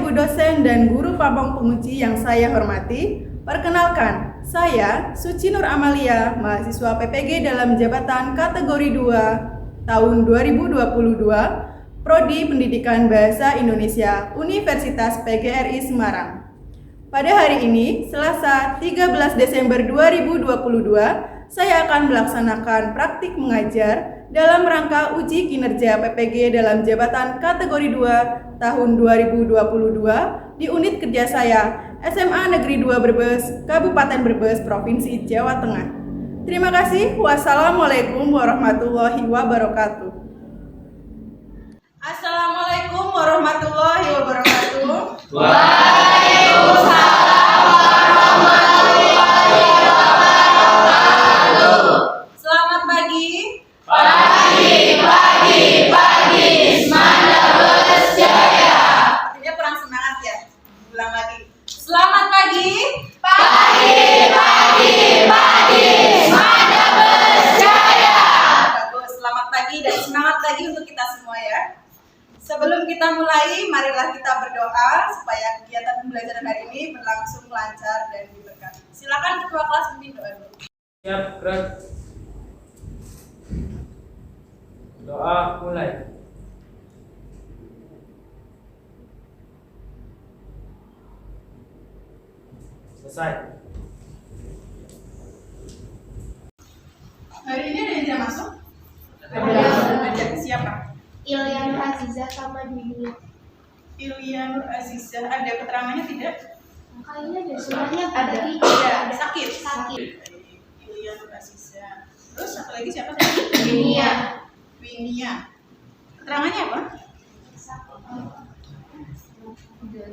Ibu dosen dan guru pabong penguji yang saya hormati, perkenalkan, saya Suci Nur Amalia, mahasiswa PPG dalam jabatan kategori 2 tahun 2022, Prodi Pendidikan Bahasa Indonesia, Universitas PGRI Semarang. Pada hari ini, Selasa 13 Desember 2022, saya akan melaksanakan praktik mengajar dalam rangka uji kinerja PPG dalam jabatan kategori 2 tahun 2022 di unit kerja saya, SMA Negeri 2 Brebes, Kabupaten Brebes, Provinsi Jawa Tengah. Terima kasih. Wassalamualaikum warahmatullahi wabarakatuh. Assalamualaikum warahmatullahi wabarakatuh. Waalaikumsalam warahmatullahi wabarakatuh. Selamat pagi. Pagi, semangat berjaya. Artinya kurang semangat ya. Ulang lagi. Selamat pagi. Pagi, semangat berjaya. Bagus. Selamat pagi dan semangat lagi untuk kita semua ya. Sebelum kita mulai, marilah kita berdoa supaya kegiatan pembelajaran hari ini berlangsung lancar dan diberkati. Silakan ketua kelas memimpin doa dulu. Siap, gerak. Doa mulai. Selesai. Hari ini ada yang tidak masuk? Ada. Siapa? Ilya Nur Azizah sama Dunia. Ilya Nur Azizah. Ada keterangannya tidak? Kayaknya ada suratnya Ada. tapi Ada. Sakit. Ilya Nur Azizah. Terus satu lagi siapa tadi? Dunia. Winia. Keterangannya apa? Tidak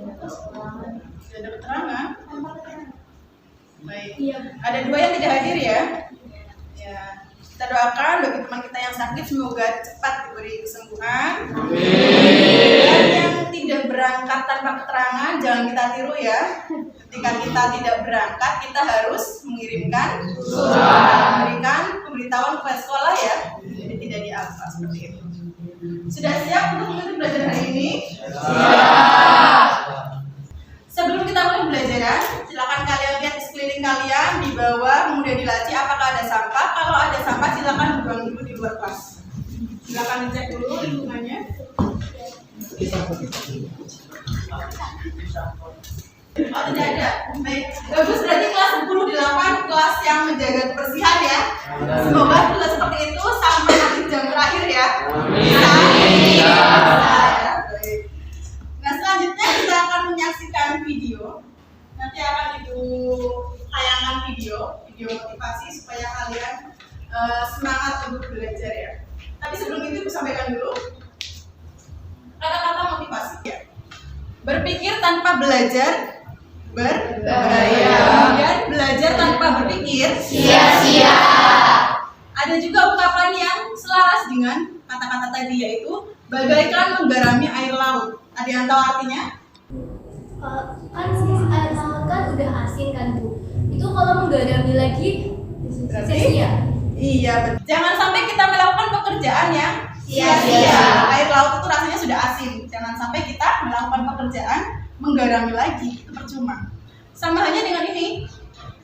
ada keterangan. Baik. Iya. Ada dua yang tidak hadir ya. Ya. Kita doakan bagi teman kita yang sakit semoga cepat diberi kesembuhan. Dan yang tidak berangkat tanpa keterangan jangan kita tiru ya. Ketika kita tidak berangkat kita harus mengirimkan surat, memberikan pemberitahuan kepada sekolah ya. Jadi tidak dialpa seperti itu. Sudah siap untuk mengikuti pelajaran hari ini? Sebelum kita mulai pembelajaran, silakan kalian lihat di sekeliling kalian di bawah, kemudian di laci apakah ada sampah. Kalau ada sampah silakan buang dulu di luar kelas. Silakan dicek dulu lingkungannya. Oh tidak ada. Baik. Bagus, berarti kelas 10-8 kelas yang menjaga kebersihan ya. Semoga juga seperti itu sampai nanti jam terakhir ya. Baik. Nah selanjutnya kita akan menyaksikan video. Nanti akan Ibu tayangan video motivasi supaya kalian semangat untuk belajar ya. Tapi sebelum itu Ibu sampaikan dulu kata-kata motivasi ya. Berpikir tanpa belajar berbahaya. Kemudian belajar tanpa berpikir Sia-sia. Ada juga ungkapan yang selaras dengan kata-kata tadi yaitu bagaikan menggarami air laut. Ada yang tahu artinya? Kan air laut kan udah asin kan Bu. Itu kalau menggarami lagi Berarti? sia-sia. Iya, betul. Jangan sampai kita melakukan pekerjaan yang Sia-sia. Air laut itu rasanya sudah asin. Jangan sampai kita melakukan pekerjaan menggarami lagi, itu percuma. Sama halnya dengan ini.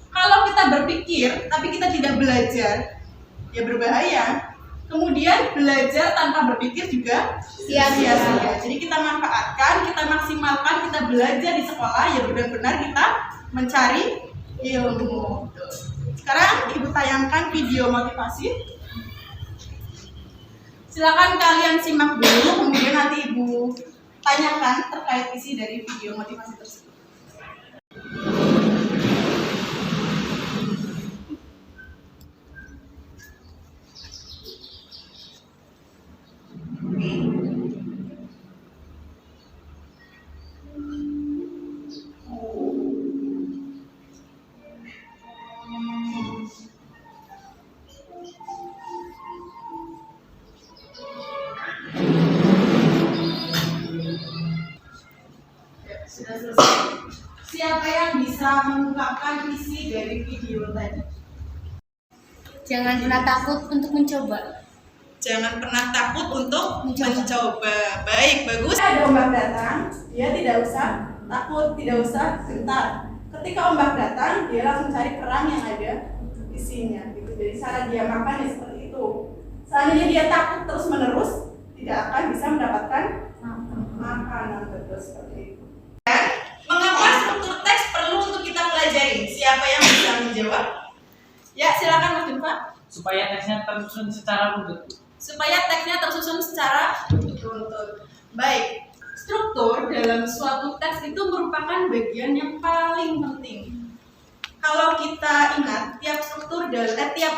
Kalau kita berpikir tapi kita tidak belajar, ya berbahaya. Kemudian belajar tanpa berpikir juga sia-sia. Jadi kita manfaatkan, kita maksimalkan, kita belajar di sekolah ya benar-benar kita mencari ilmu. Sekarang Ibu tayangkan video motivasi. Silakan kalian simak dulu, kemudian nanti Ibu tanyakan terkait isi dari video motivasi tersebut. Sudah selesai. Siapa yang bisa mengungkapkan isi dari video tadi? Jangan pernah takut untuk mencoba. Jangan pernah takut untuk mencoba. Baik, bagus. Ada ombak datang, dia tidak usah takut, tidak usah gentar. Ketika ombak datang, dia langsung cari kerang yang ada isinya. Gitu. Jadi cara dia makan ya seperti itu. Seandainya dia takut terus menerus, tidak akan bisa mendapatkan makanan. Betul seperti itu. Dan mengapa struktur teks perlu untuk kita pelajari? Siapa yang bisa menjawab? Ya, silakan Mas Junfa. Supaya teksnya tersusun secara runut. Supaya teksnya tersusun secara beruntun. Baik, struktur dalam suatu teks itu merupakan bagian yang paling penting. Kalau kita ingat, tiap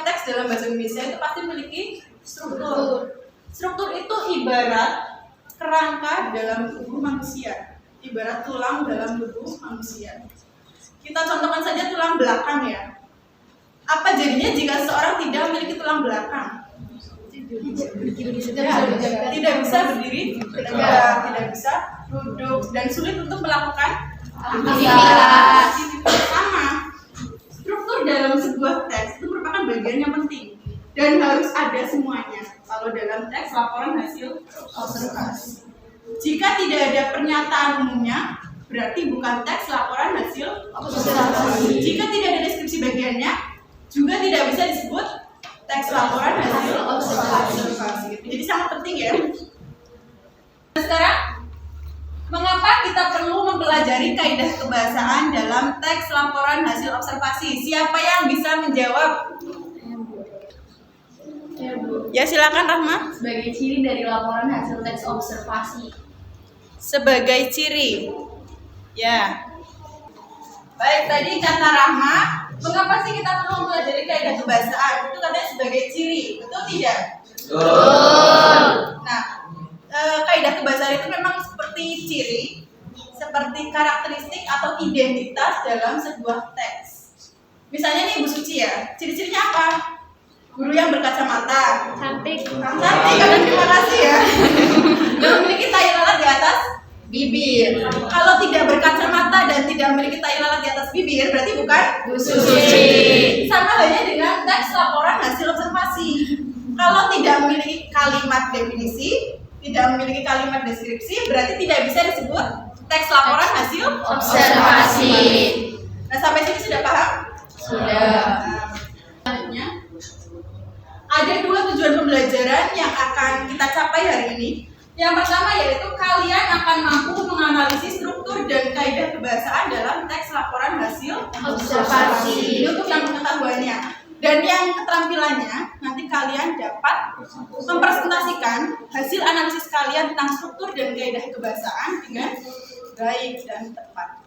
teks dalam bahasa Indonesia itu pasti memiliki struktur. Struktur itu ibarat kerangka dalam tubuh manusia, ibarat tulang dalam tubuh manusia. Kita contohkan saja tulang belakang ya. Apa jadinya jika seorang tidak memiliki tulang belakang? Tidak bisa berdiri tegak, tidak bisa duduk, dan sulit untuk melakukan aktivitas. Sama, struktur dalam sebuah teks itu merupakan bagian yang penting dan harus ada semuanya. Kalau dalam teks laporan hasil observasi, jika tidak ada pernyataan umumnya, berarti bukan teks laporan hasil observasi. Jika tidak ada deskripsi bagiannya, juga tidak bisa disebut teks laporan hasil observasi. Jadi sangat penting ya. Sekarang, mengapa kita perlu mempelajari kaidah kebahasaan dalam teks laporan hasil observasi? Siapa yang bisa menjawab? Ya, silakan Rahma. Sebagai ciri dari laporan hasil teks observasi. Sebagai ciri. Ya. Baik, tadi kata Rahma, mengapa sih kita perlu mempelajari kaidah kebahasaan? Itu katanya sebagai ciri, betul tidak? Betul. Nah, kaidah kebahasaan itu memang seperti ciri, seperti karakteristik atau identitas dalam sebuah teks. Misalnya nih Bu Suci ya, ciri-cirinya apa? Guru yang berkacamata. Cantik. Cantik, terima kasih ya. Dan memiliki tai lalat di atas bibir. Kalau tidak berkacamata dan tidak memiliki tai lalat di atas bibir, berarti bukan Bu Suci. Sama halnya dengan teks laporan hasil observasi. Kalau tidak memiliki kalimat definisi, tidak memiliki kalimat deskripsi, berarti tidak bisa disebut teks laporan hasil Observasi. Nah, sampai sini sudah paham? Sudah. Selanjutnya, ada dua tujuan pembelajaran yang akan kita capai hari ini. Yang pertama yaitu kalian akan mampu menganalisis struktur dan kaidah kebahasaan dalam teks laporan hasil Observasi. Ini untuk yang pengetahuannya. Dan yang keterampilannya, nanti kalian dapat mempresentasikan hasil analisis kalian tentang struktur dan kaidah kebahasaan dengan baik dan tepat.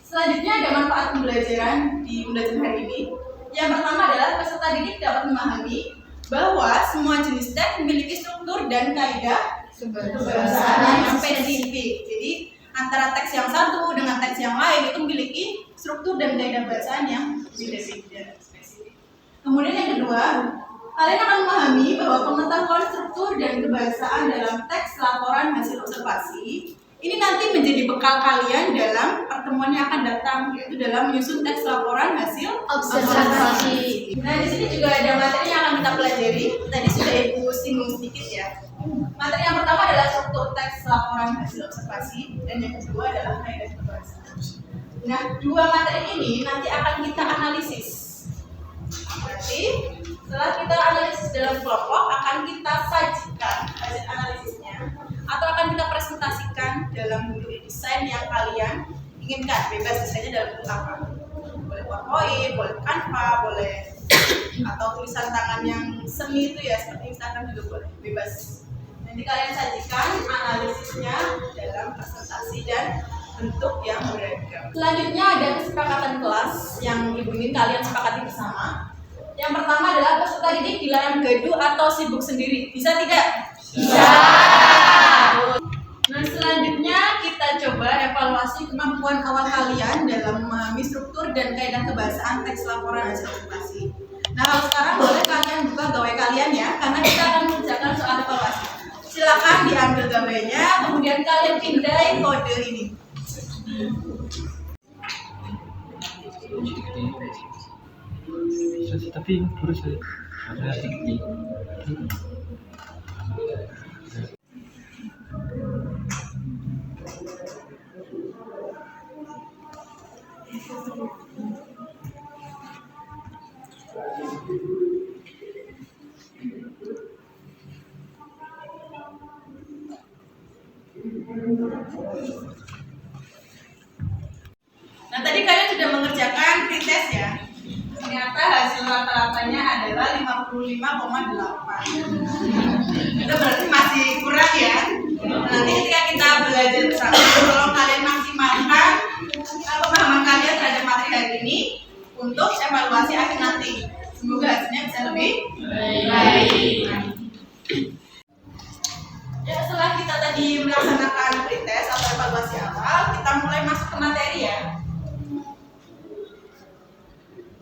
Selanjutnya ada manfaat pembelajaran di pembelajaran hari ini. Yang pertama adalah peserta didik dapat memahami bahwa semua jenis teks memiliki struktur dan kaidah kebahasaan yang spesifik. Jadi antara teks yang satu dengan teks yang lain itu memiliki struktur dan kaidah bahasaan yang berbeda spesifik. Kemudian yang kedua, kalian akan memahami bahwa pengetahuan struktur dan kebahasaan dalam teks laporan hasil observasi ini nanti menjadi bekal kalian dalam pertemuan yang akan datang, yaitu dalam menyusun teks laporan hasil Observasi. Nah, di sini juga ada materi yang akan kita pelajari. Tadi sudah Ibu singgung sedikit ya. Materi yang pertama adalah struktur teks laporan hasil observasi, dan yang kedua adalah kaidah kebahasaan. Nah, dua materi ini nanti akan kita analisis. Nanti setelah kita analisis dalam kelompok, akan kita sajikan hasil analisisnya, atau akan kita presentasikan dalam bentuk desain yang kalian inginkan. Bebas desainnya dalam bentuk apa? Boleh PowerPoint, boleh Canva, boleh atau tulisan tangan yang seni itu ya, seperti Instagram juga boleh, bebas. Nanti kalian sajikan analisisnya dalam presentasi dan bentuk yang beragam. Selanjutnya ada kesepakatan kelas yang Ibu ingin kalian sepakati bersama. Yang pertama adalah peserta didik dilarang gaduh atau sibuk sendiri. Bisa tidak? Bisa. Nah, selanjutnya kita coba evaluasi kemampuan awal kalian dalam memahami struktur dan kaidah kebahasaan teks laporan hasil observasi. Nah, kalau sekarang boleh kalian buka gawai kalian ya, karena kita akan mengerjakan soal evaluasi. Silakan diambil gawainya, kemudian kalian pindai kode ini. Tapi baru saja. Nah, tadi kalian sudah mengerjakan pretest ya. Ternyata hasil rata-ratanya adalah 55,8. Itu berarti masih kurang ya. Nanti ketika kita belajar bersama, tolong kalian maksimalkan pemahaman kalian terhadap materi hari ini untuk evaluasi akhir nanti. Semoga hasilnya bisa lebih baik. Ya, setelah kita tadi melaksanakan pretest atau evaluasi awal, kita mulai masuk ke materi ya.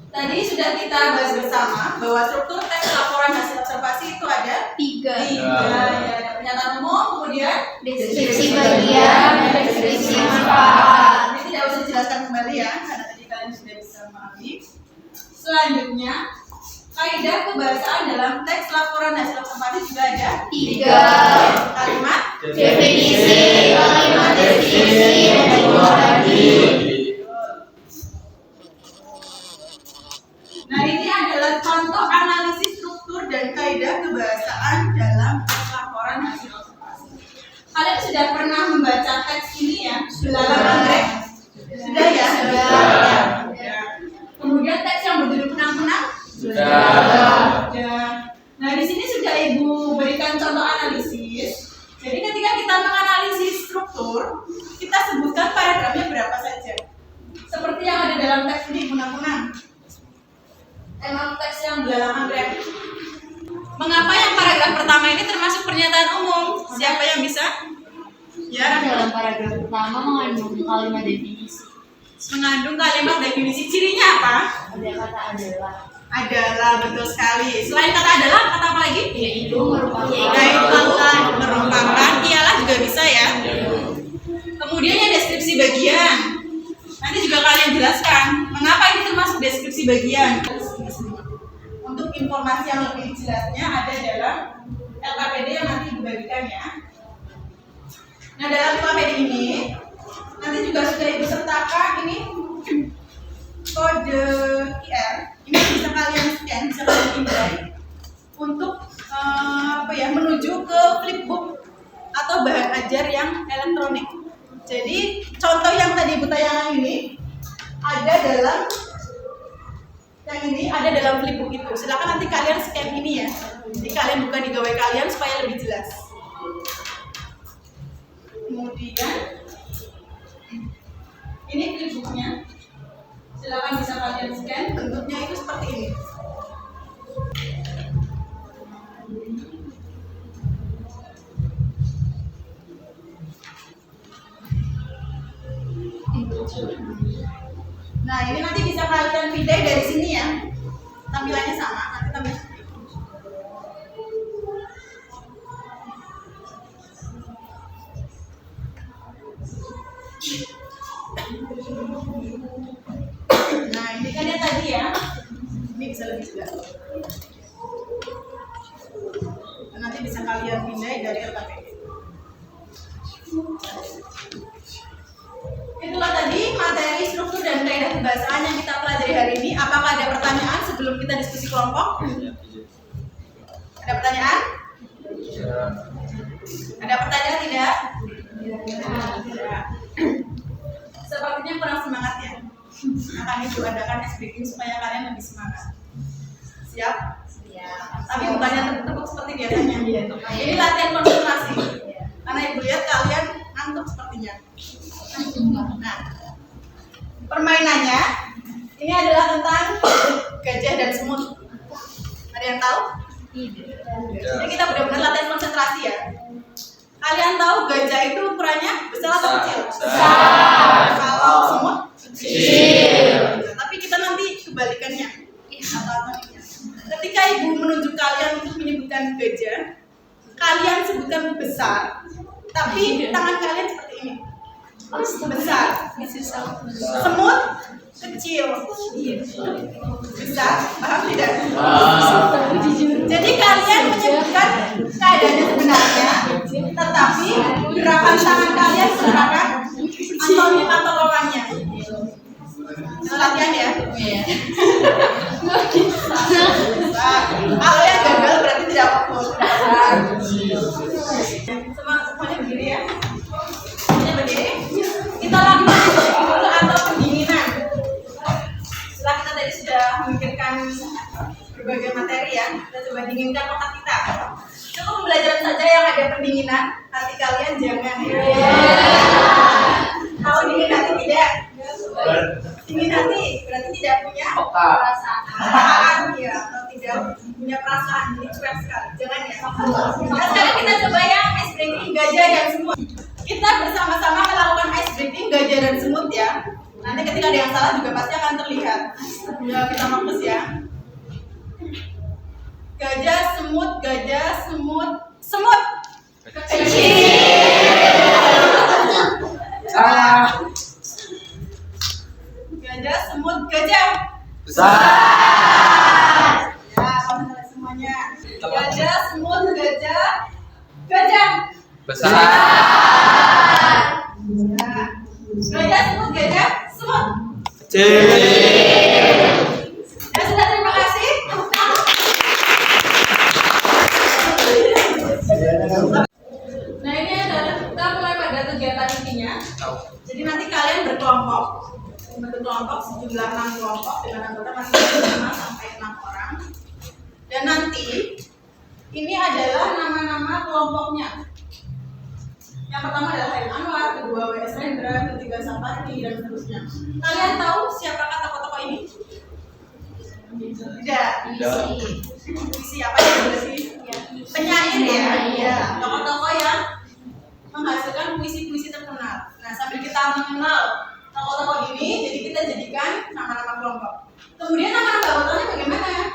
Tadi sudah kita bahas bersama bahwa struktur teks laporan hasil observasi itu ada tiga ya, ada pernyataan umum, kemudian Deskripsi bagian dan deskripsi manfaat. ini tidak usah dijelaskan kembali ya, karena tadi kalian sudah bisa memahami. Selanjutnya, kaidah kebahasaan dalam teks laporan hasil observasi juga ada Tiga. kalimat Definisi, kalimat deskripsi, dan lagi. Nah, ini adalah contoh analisis struktur dan kaidah kebahasaan dalam teks laporan hasil observasi. Kalian sudah pernah membaca teks ini ya? Dalam Anggrek? Sudah ya? Sudah. Kemudian teks yang berjudul penang-penang? Sudah. Nah, di sini sudah Ibu berikan contoh analisis. Jadi ketika kita menganalisis struktur, kita sebutkan paragrafnya berapa saja. Seperti yang ada dalam teks ini, penang-penang. Emang teks yang dalam Anggrek. Mengapa yang paragraf pertama ini termasuk pernyataan umum? Siapa yang bisa? Ya, Dalam paragraf pertama mengandung kalimat definisi. mengandung kalimat definisi. Cirinya apa? Ada kata adalah. Adalah, betul sekali. Selain kata adalah, kata apa lagi? Yaitu merupakan. Merupakan, ialah juga bisa ya. Kemudian yang deskripsi bagian. Nanti juga kalian jelaskan mengapa ini termasuk deskripsi bagian. Untuk informasi yang lebih jelasnya ada dalam LKPD yang nanti dibagikan ya. Nah, dalam LKPD ini nanti juga sudah Ibu sertakan ini kode QR. Ini bisa kalian scan, bisa kalian indai untuk menuju ke flipbook atau bahan ajar yang elektronik. Jadi contoh yang tadi Ibu tayangkan ini ada dalam flipbook itu. Silakan nanti kalian scan ini ya. Jadi kalian buka di gawai kalian supaya lebih jelas. Kemudian ini flipbooknya. Silakan bisa kalian scan. Bentuknya itu seperti ini. Nah, ini nanti bisa kalian pindah dari sini ya. Tampilannya sama, nanti tampilannya seperti itu. Nah, ini kan yang tadi ya. Ini bisa lebih jelas. Nanti bisa kalian pindah dari LKPD. Itulah tadi materi struktur dan kaidah kebahasaan yang kita pelajari hari ini. Apakah ada pertanyaan sebelum kita diskusi kelompok? Ada pertanyaan? Ada pertanyaan tidak? Sepertinya kurang semangat ya. Akan Ibu adakan speaking supaya kalian lebih semangat. Siap? Siap. Tapi bukannya tepuk-tepuk seperti biasanya. Ini latihan konsentrasi. Karena Ibu lihat kalian ngantuk sepertinya. Nah, permainannya ini adalah tentang gajah dan semut. Ada yang tahu? Jadi kita benar-benar latihan konsentrasi ya. Kalian tahu gajah itu ukurannya besar atau kecil? Besar. Kalau semut? Kecil. Tapi kita nanti kebalikannya. Ketika Ibu menunjuk kalian untuk menyebutkan gajah, kalian sebutkan besar, tapi tangan kalian seperti ini. Besar. Semut kecil. Bisa? Paham tidak? Jadi kalian menyebutkan keadaannya sebenarnya, tetapi gerakan tangan kalian merupakan antonim atau lawannya. Latihan ya? Kalau yang gagal berarti tidak fokus. Semuanya berdiri ya. Semuanya berdiri. Kita lakukan dulu atau pendinginan. Setelah kita tadi sudah memikirkan berbagai materi ya, kita coba dinginkan otak kita. Cukup pembelajaran saja yang ada pendinginan, hati kalian jangan ya. Kalau dingin hati tidak. Dingin hati berarti tidak punya perasaan ya, atau tidak punya perasaan, jadi cuek sekali. Jangan ya. Nah, sekarang kita coba yang ice breaking gajah dan semut. Kita bersama-sama melakukan ice breaking gajah dan semut ya. Nanti ketika ada yang salah juga pasti akan terlihat. Ya, kita fokus ya. Gajah, semut, semut. Kecil. Gajah, semut, gajah. Besar. Ya, benar semuanya. Gajah, semut, gajah. Besar. Ya. Gajah, semut, gajah, semut. Kecil. Ya sudah, terima kasih. Nah, ini adalah kita mulai pada kegiatan intinya. Jadi nanti kalian berkelompok, bentuk kelompok sejumlah 6 kelompok dengan anggota masing-masing 5 sampai 6 orang. Dan nanti ini adalah nama-nama kelompoknya. Yang pertama adalah Haim Anwar, kedua W.S. Rendra, ketiga Sapardi, dan seterusnya. Kalian tahu siapakah tokoh-tokoh ini? Tidak. Puisi apa ya berarti? Penyair ya. Iya. Tokoh-tokoh yang menghasilkan puisi-puisi terkenal. Nah, sambil kita mengenal tokoh-tokoh ini, jadi kita jadikan nama-nama kelompok. Kemudian nama-nama anggotanya bagaimana ya?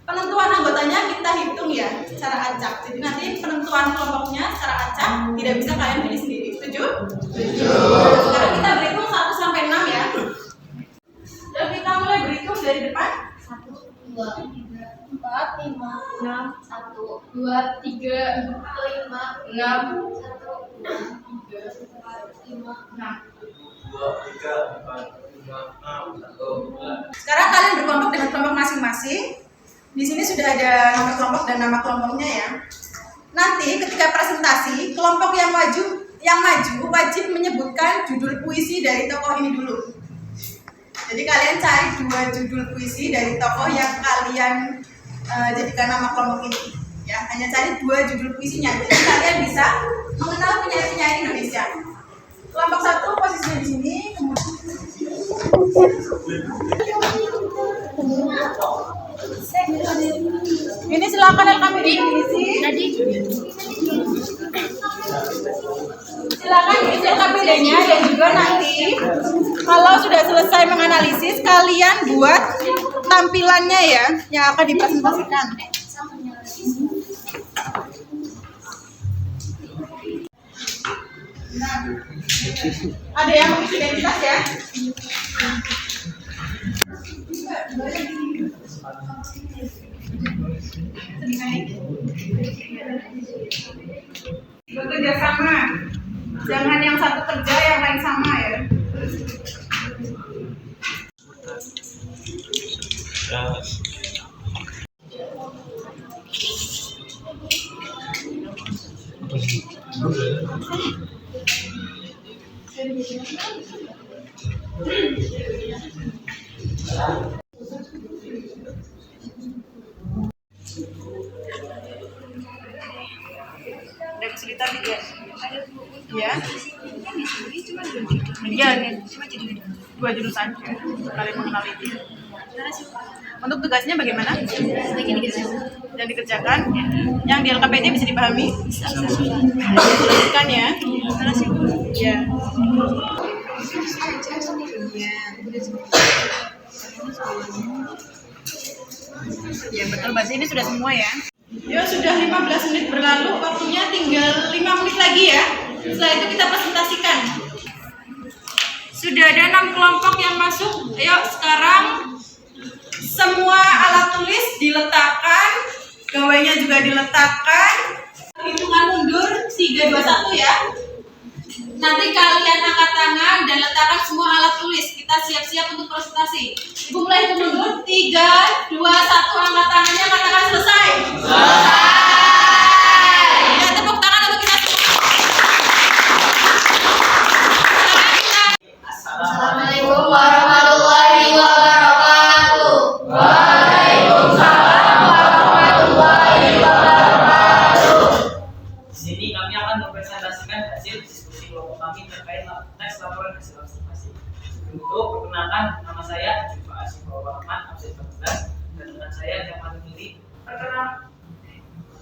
Penentuan anggotanya kita hitung ya secara acak. Jadi nanti penentuan kelompoknya secara acak tidak bisa kalian pilih sendiri. Setuju? Setuju. Sekarang kita berhitung 1 sampai 6 ya. Dan kita mulai berhitung dari depan. 1, 2, 3, 4, 5, 6, 1, 2, 3, 4, 5, 6, 1, 2, 3, 4, 5, 6. Sekarang kalian berkelompok dengan kelompok masing-masing. Di sini sudah ada nama kelompok dan nama kelompoknya ya. Nanti ketika presentasi, kelompok yang maju wajib menyebutkan judul puisi dari tokoh ini dulu. Jadi kalian cari 2 judul puisi dari tokoh yang kalian jadikan nama kelompok ini. Ya, hanya cari 2 judul puisinya. Jadi kalian bisa mengenal penyair-penyair Indonesia. Kelompok 1 posisinya di sini. Ini silakan kami diisi. Silakan diisi KPD-nya dan juga nanti kalau sudah selesai menganalisis kalian buat tampilannya ya yang akan dipresentasikan. Nah, ada yang mengisi identitas ya? Bekerja sama, jangan yang satu kerja yang lain sama ya. Ada kesulitan tidak? Ya. Iya, cuma jadi 2 judul saja. Kalian mengenal itu. Untuk tugasnya bagaimana? Dan dikerjakan. Yang di LKPD bisa dipahami? Bisa. Kan ya? Ya. Ya betul, berarti ini sudah semua ya. Ya sudah 15 menit berlalu, waktunya tinggal 5 menit lagi ya. Setelah itu kita presentasikan. Sudah ada 6 kelompok yang masuk. Ayo sekarang semua alat tulis diletakkan, gawainya juga diletakkan. Hitungan mundur 3, 2, 1 ya. Nanti kalian angkat tangan dan letakkan semua alat tulis. Kita siap-siap untuk presentasi. Ibu mulai hitung mundur 3, 2, 1. Angkat tangannya, katakan selesai. Ya, tepuk tangan untuk kita semua. Assalamualaikum warahmatullahi wabarakatuh. Di sini kami akan mempresentasikan hasil diskusi kelompok kami terkait teks laporan hasil observasi. Untuk perkenalkan, nama saya Pak Asyik Rahman, absen 14, dan dengan saya Jamal Mili.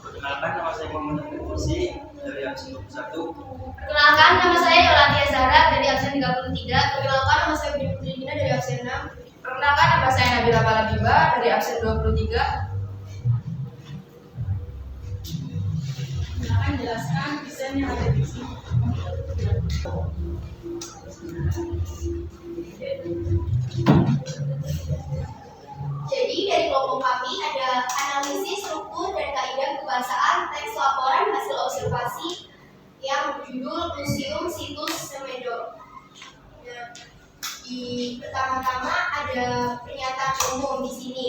Perkenalkan, nama saya Muhammad Kursi dari absen 21. Perkenalkan, nama saya Yolanda Zara dari absen 33. Perkenalkan, nama saya Budi Putrina dari absen 6. Perkenalkan, nama saya Nabila Palagiba dari absen 23. Silakan jelaskan desain yang ada di sini. Jadi dari kelompok kami ada analisis struktur dan kaidah kebahasaan teks laporan hasil observasi yang berjudul Museum Situs Semedo. Nah, di pertama-tama ada pernyataan umum di sini.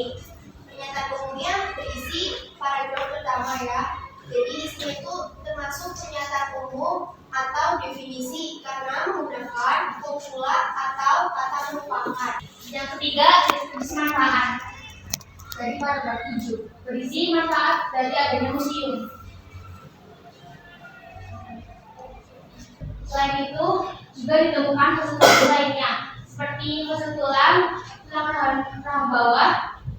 Pernyataan umumnya berisi paragraf pertama ya. Jadi di sini itu termasuk pernyataan umum atau definisi karena menggunakan formula atau kata merupakan. Yang ketiga, deskripsi manfaat dari paragraf 7. Berisi manfaat dari adanya museum. Selain itu, juga ditemukan kesimpulan lainnya, seperti kesimpulan tulangan rahang bawah,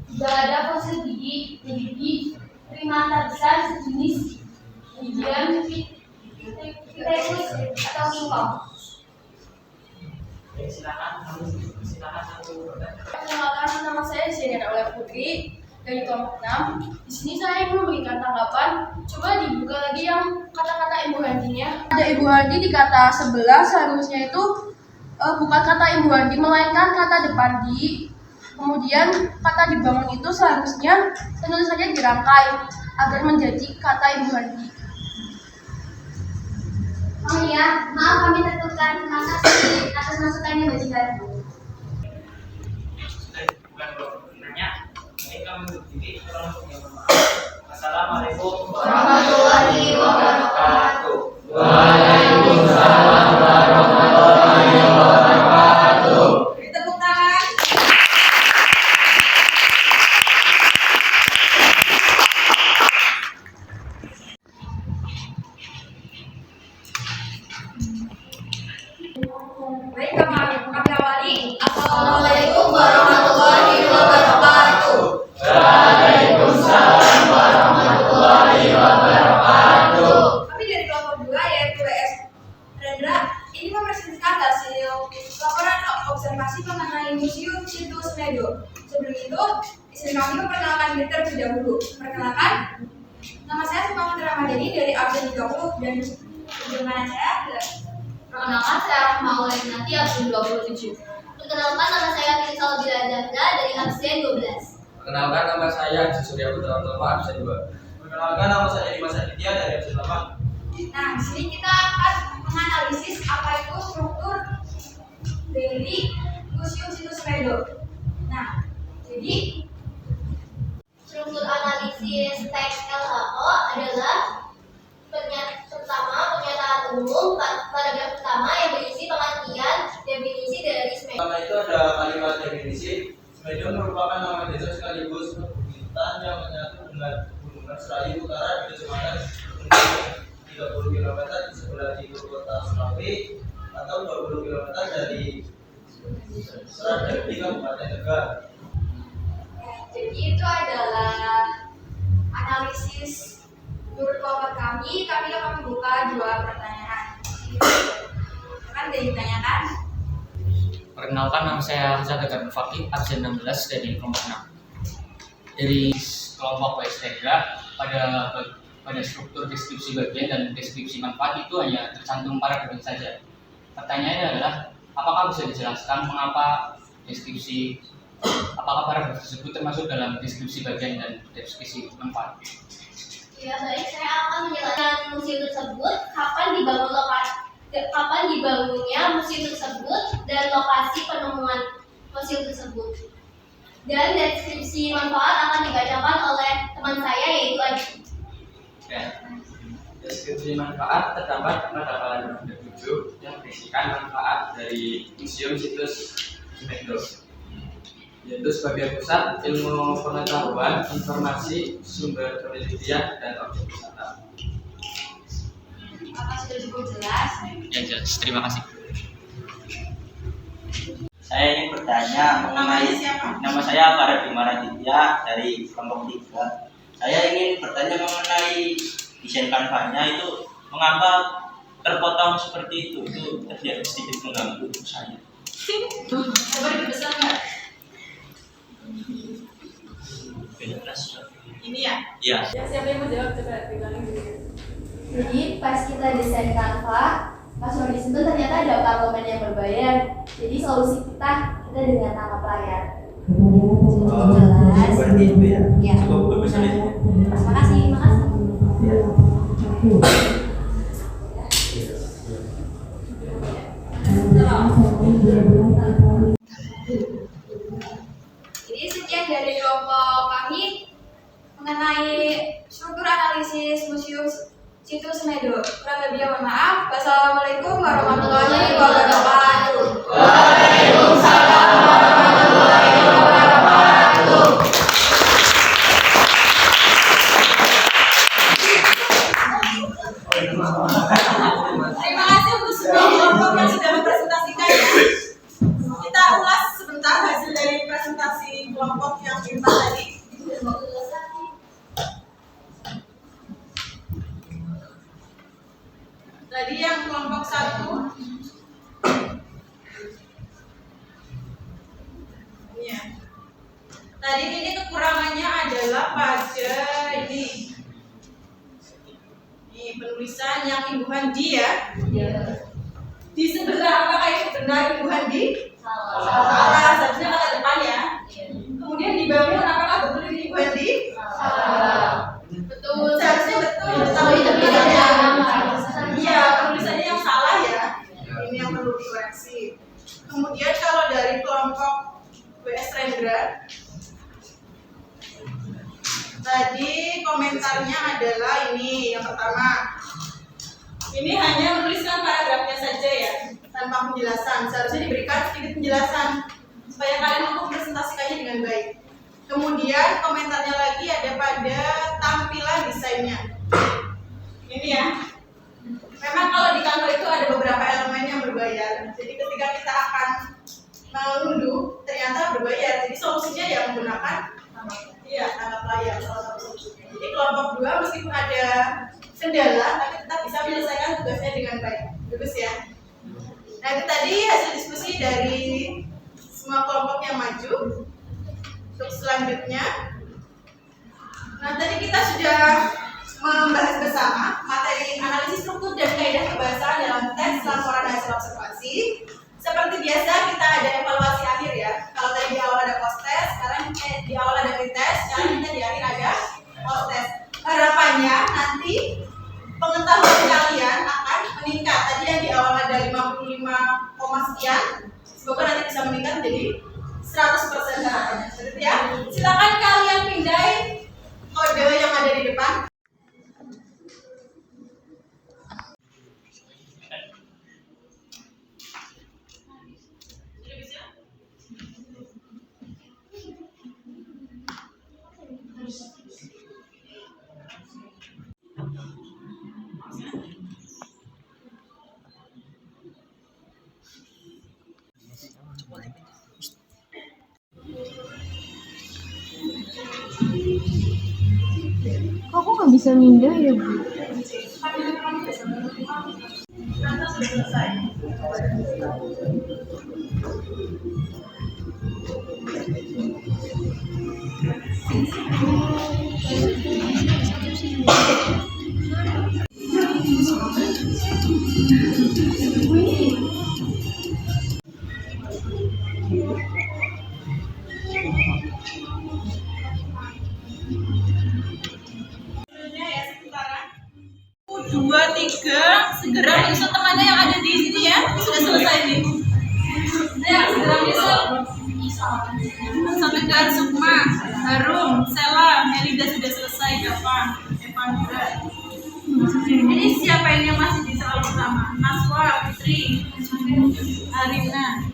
juga ada fosil gigi, primata besar sejenis gigian Pithecus atau kingkong. Silakan satu. Perkenalkan, nama saya Zainal Aulia Putri dari kelompok 6. Di sini saya ingin memberikan tanggapan. Coba dibuka lagi yang kata-kata Ibu Handinya. Ada Ibu Handi di kata sebelah, seharusnya itu bukan kata Ibu Handi, melainkan kata depan di. Kemudian kata dibangun itu seharusnya penulisannya dirangkai agar menjadi kata Ibu Handi. Oh iya, maaf kami tertukar. Terima kasih atas masukannya Mbak Jigar. Bukan bertanya, ini kami berdiri orang yang bermaaf. Assalamualaikum Warahmatullahi wabarakatuh. Waalaikumsalam warahmatullahi wabarakatuh. Beri tepuk tangan. Baik, kami awali. Assalamualaikum warahmatullahi wabarakatuh. Waalaikumsalam warahmatullahi wabarakatuh. Kami dari kelompok 2 yaitu WS Rendra ini mempresentasikan hasil laporan observasi mengenai Museum Situs Semedo. Sebelum itu, istri kami memperkenalkan diri terlebih dahulu. Perkenalkan, nama saya Sumpah Ramadhani dari absen 30 dan bagaimana saya? Perkenalkan saya Rahma Aulia absen 27. Perkenalkan nama saya Fitri Salbila Zandra dari absen 12. Perkenalkan, nama saya Haji Surya Putra Utama, absen 2. Perkenalkan, nama saya Dimas Aditya dari absen 8. Nah, di sini kita akan menganalisis apa itu struktur dari Museum Situs Semedo. Nah, jadi Struktur analisis teks LHO adalah pernyataan umum paragraf pertama yang berisi pengertian definisi dari Semedo. Pertama itu ada kalimat definisi. Semedo merupakan nama desa sekaligus perbukitan yang menyatu dengan gunungan Serayu Utara di kecepatan 30 km di sebelah timur kota Serawi atau 20 km dari Seradak di Kabupaten Tegal. Jadi itu adalah analisis menurut kelompok kami akan membuka 2 pertanyaan. Kan ada yang ditanyakan? Perkenalkan, nama saya Hamzah Tegar Fakih, absen 16 dari kelompok 6. Dari kelompok WSTK pada struktur deskripsi bagian dan deskripsi manfaat itu hanya tercantum paragraf saja. Pertanyaannya adalah apakah bisa dijelaskan mengapa apakah paragraf tersebut termasuk dalam deskripsi bagian dan deskripsi manfaat? Ya, baik. Saya akan menjelaskan museum tersebut, kapan dibangunnya museum tersebut, dan lokasi penemuan museum tersebut. Dan deskripsi manfaat akan dibacakan oleh teman saya, yaitu Adi. Ya. Deskripsi manfaat terdapat pada paragraf 7 yang berisikan manfaat dari Museum Situs Semedo, yaitu sebagai pusat ilmu pengetahuan, informasi, sumber penelitian, dan objek wisata. Apakah sudah cukup jelas? Ya, jelas. Terima kasih. Saya ingin bertanya mengenai nama saya Faradi Maraditya dari kelompok 3. Saya ingin bertanya mengenai desain kanvasnya itu mengapa terpotong seperti itu terlihat sedikit mengganggu saya. Coba dibesar nggak? Beda kelas. Ini ya? Iya. Ya, siapa yang mau jawab? Coba pegangin dulu. Jadi pas kita desain kanva, pas mau disentuh ternyata ada parlemen yang berbayar. Jadi solusi kita dengan tangkap layar. Cukup jelas. Seperti itu ya. Ya. Cukup bagus ini. Terima kasih, makasih. Jadi sekian dari kelompok kami mengenai struktur analisis museum situs Semedo. Kurang lebihnya mohon maaf. Wassalamualaikum warahmatullahi wabarakatuh. Waalaikumsalam warahmatullahi wabarakatuh. Terima kasih untuk semua kelompok yang sudah mempresentasikan ya. Kita ulas sebentar hasil dari presentasi kelompok yang keempat tadi. Tadi yang kelompok 1 ini ya. Tadi ini kekurangannya adalah pada ini penulisan yang imbuhan di ya. Di sebelah apakah itu benar imbuhan di? Salah, seharusnya kata depan ya. Kemudian dibangun apakah betul ini imbuhan di? Betul, seharusnya betul. Tapi iya, penulisannya yang salah ya. Ini yang perlu dikoreksi. Kemudian kalau dari kelompok WS Rendra, tadi komentarnya adalah ini yang pertama. Ini hanya menuliskan paragrafnya saja ya, tanpa penjelasan. Seharusnya diberikan sedikit penjelasan supaya kalian mampu mempresentasikannya dengan baik. Kemudian komentarnya lagi ada pada tampilan desainnya. Ini ya. Memang kalau di Canva itu ada beberapa elemen yang berbayar. Jadi ketika kita akan mengunduh ternyata berbayar. Jadi solusinya ya menggunakan tangkap layar salah satu solusinya. Jadi kelompok 2 meskipun ada kendala tapi tetap bisa menyelesaikan tugasnya dengan baik. Bagus ya. Nah itu tadi hasil diskusi dari semua kelompok yang maju. Untuk selanjutnya, nah tadi kita sudah membahas bersama materi analisis struktur dan kaidah kebahasaan dalam teks laporan hasil observasi. Seperti biasa kita ada evaluasi akhir ya. Kalau tadi di awal ada post test, sekarang di awal ada pretest, sekarang kita di akhir ada post test. Harapannya nanti pengetahuan kalian akan meningkat. Tadi yang di awal ada 55, sekian, semoga nanti bisa meningkat jadi 100% harapannya. Betul ya? Silakan kalian pindahin kode yang ada di depan. Kok aku nggak bisa mindah ya, Bu? Nanti sudah selesai. Ya, sementara 2, 3 segera menyusul temannya yang ada di sini ya. Sudah selesai nih. Ayo segera menyusul. Sategar, Sukma, Harum, Sela, Melida sudah selesai, Gampang, Evandra. Ini siapa ini yang masih di selalu pertama? Naswa, Fitri, Arina.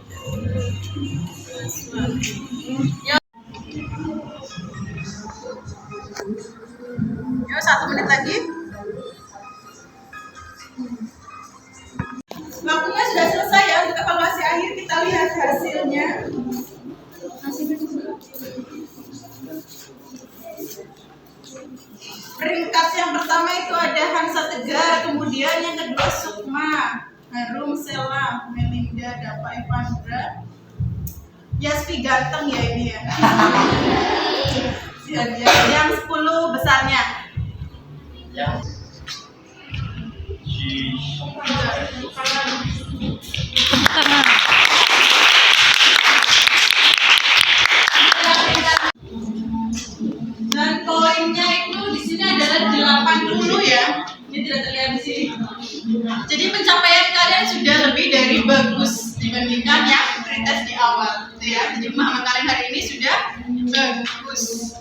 Yo, 1 menit lagi. Waktunya sudah selesai ya untuk evaluasi akhir. Kita lihat hasilnya. Peringkat yang pertama itu ada Hansa Tegar, kemudian yang kedua Sukma, Harum, Sela, Melinda, Dapa, Evandra. Yaspi ganteng ya ini ya. Yang 10 besarnya. Dan poinnya itu di sini adalah 80 ya. Ini tidak terlihat di sini. Jadi pencapaian kalian sudah lebih dari bagus dibandingkan yang pretest di awal, gitu ya. Jadi pemahaman kalian hari ini sudah bagus.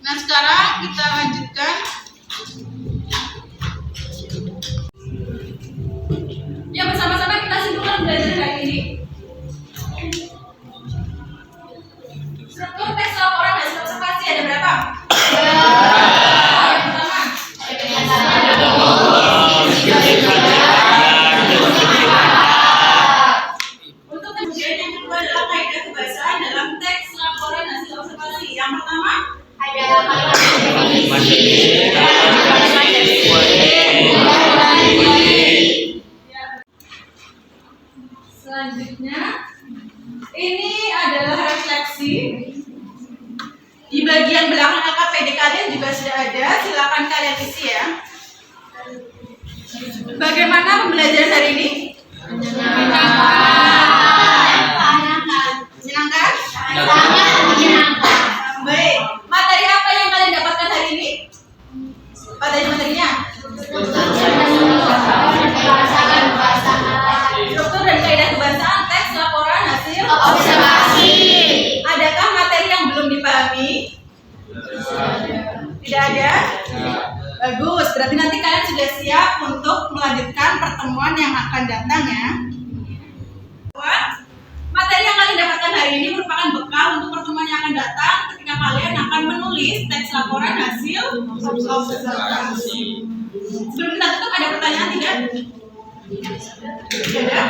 Nah, sekarang kita lanjutkan. Ya, bersama-sama kita simpulkan belajar hari ini. Struktur teks laporan hasil observasi ada berapa? Yang pertama. Untuk kemudian yang kedua adalah kaidah kebahasaan dalam teks laporan hasil observasi. Yang pertama ada selanjutnya ini adalah refleksi. Di bagian belakang KPD kalian juga sudah ada, silakan kalian isi ya. Bagaimana pembelajaran hari ini? Menyenangkan? Baik. Materi apa yang kalian dapatkan hari ini? Materinya? Struktur dan kaidah kebahasaan teks laporan hasil observasi. Adakah materi yang belum dipahami? Tidak ada? Bagus, berarti nanti kalian sudah siap untuk melanjutkan pertemuan yang akan datang ya. Materi yang kalian dapatkan hari ini merupakan bekal untuk pertemuan yang akan datang ketika kalian akan menulis teks laporan hasil observasi. Sebelum kita tutup, ada pertanyaan tidak? Tidak ada?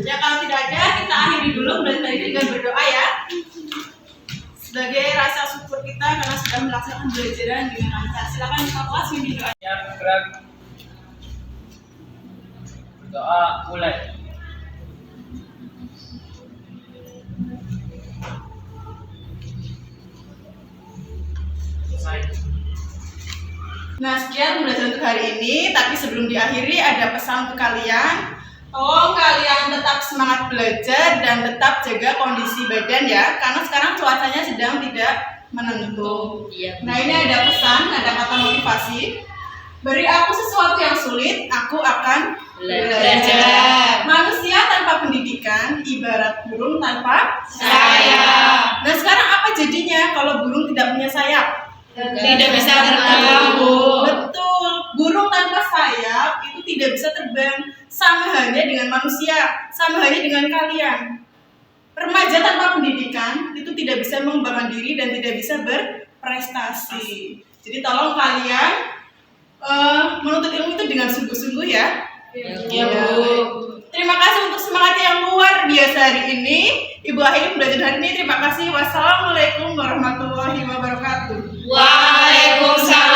Ya, kalau tidak ada, kita akhiri dulu belajar ini dengan berdoa ya. Sebagai rasa syukur kita karena sudah melaksanakan pembelajaran dengan lancar. Silakan evaluasi ini doa. Ya, bergerak. Berdoa mulai. Nah, sekian pembelajaran untuk hari ini. Tapi sebelum diakhiri, ada pesan untuk kalian. Tolong kalian tetap semangat belajar dan tetap jaga kondisi badan ya. Karena sekarang cuacanya sedang tidak menentu. Nah, ini ada pesan, ada kata motivasi. Beri aku sesuatu yang sulit, aku akan belajar. Manusia tanpa pendidikan ibarat burung tanpa sayap. Nah, sekarang apa jadinya kalau burung tidak punya sayap? Tidak bisa terbang. Betul, burung tanpa sayap itu tidak bisa terbang. Sama halnya dengan manusia, sama halnya dengan kalian. Remaja tanpa pendidikan itu tidak bisa mengembangkan diri dan tidak bisa berprestasi. Jadi tolong kalian menuntut ilmu itu dengan sungguh-sungguh ya. Ya, Bu. Terima kasih untuk semangatnya yang luar biasa hari ini. Ibu akhiri pembelajaran hari ini. Terima kasih. Wassalamualaikum warahmatullahi wabarakatuh. Waalaikumsalam.